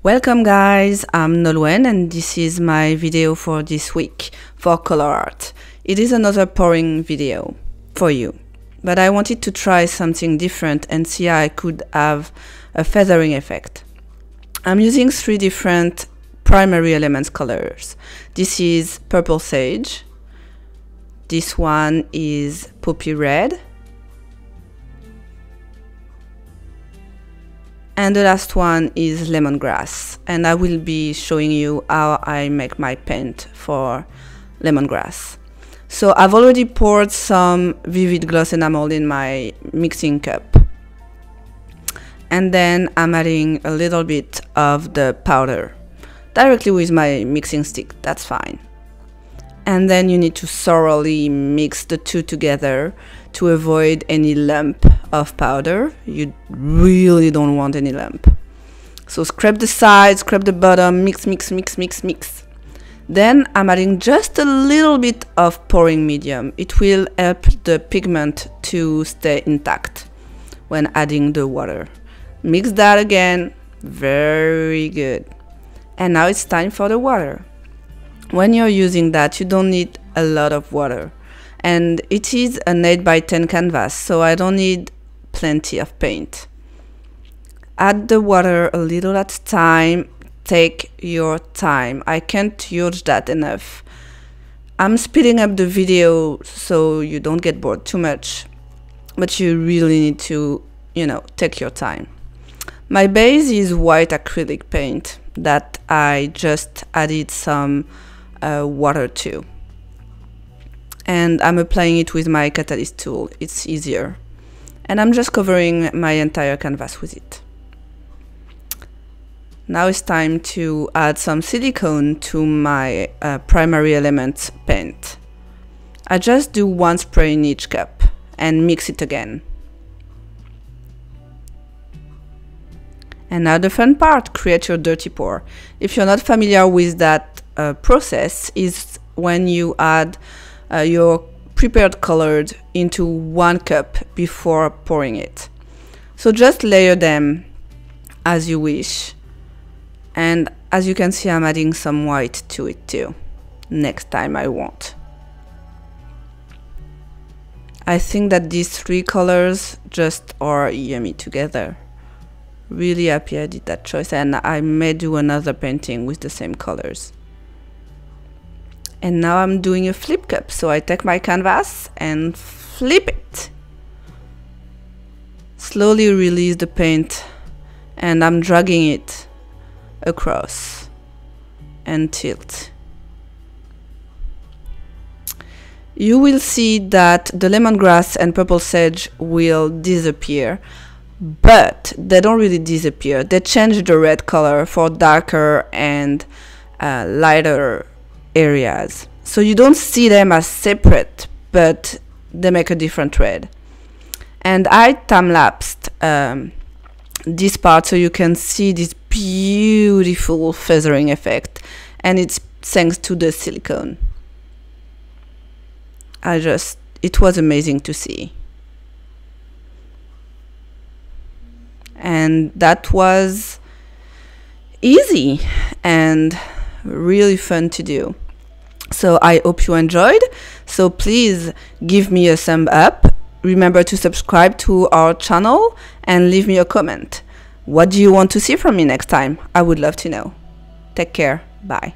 Welcome guys, I'm Nolwenn and this is my video for this week for ColourArte. It is another pouring video for you, but I wanted to try something different and see how I could have a feathering effect. I'm using 3 different primary elements colors. This is purple sage, this one is poppy red, and the last one is lemongrass, and I will be showing you how I make my paint for lemongrass. So I've already poured some vivid gloss enamel in my mixing cup, and then I'm adding a little bit of the powder directly with my mixing stick, that's fine. And then you need to thoroughly mix the two together to avoid any lump of powder. You really don't want any lump. So scrape the sides, scrape the bottom, mix, mix, mix, mix, mix. Then I'm adding just a little bit of pouring medium. It will help the pigment to stay intact when adding the water. Mix that again, very good. And now it's time for the water. When you're using that, you don't need a lot of water. And it is an 8x10 canvas, so I don't need plenty of paint. Add the water a little at a time. Take your time. I can't urge that enough. I'm speeding up the video so you don't get bored too much, but you really need to, take your time. My base is white acrylic paint that I just added some water to, and I'm applying it with my catalyst tool. It's easier, and I'm just covering my entire canvas with it. Now it's time to add some silicone to my primary elements paint. I just do 1 spray in each cup and mix it again. And now the fun part, create your dirty pour. If you're not familiar with that process, is when you add your prepared colors into 1 cup before pouring it. So just layer them as you wish. And as you can see, I'm adding some white to it too. Next time I won't. I think that these 3 colors just are yummy together. Really happy I did that choice, and I may do another painting with the same colors. And now I'm doing a flip cup, so I take my canvas and flip it. Slowly release the paint, and I'm dragging it across and tilt. You will see that the lemongrass and purple sage will disappear, but they don't really disappear. They change the red color for darker and lighter areas. So you don't see them as separate, but they make a different red. And I time-lapsed this part so you can see this beautiful feathering effect, and it's thanks to the silicone. It was amazing to see. And that was easy and really fun to do. So I hope you enjoyed. So please give me a thumb up. Remember to subscribe to our channel and leave me a comment. What do you want to see from me next time? I would love to know. Take care. Bye.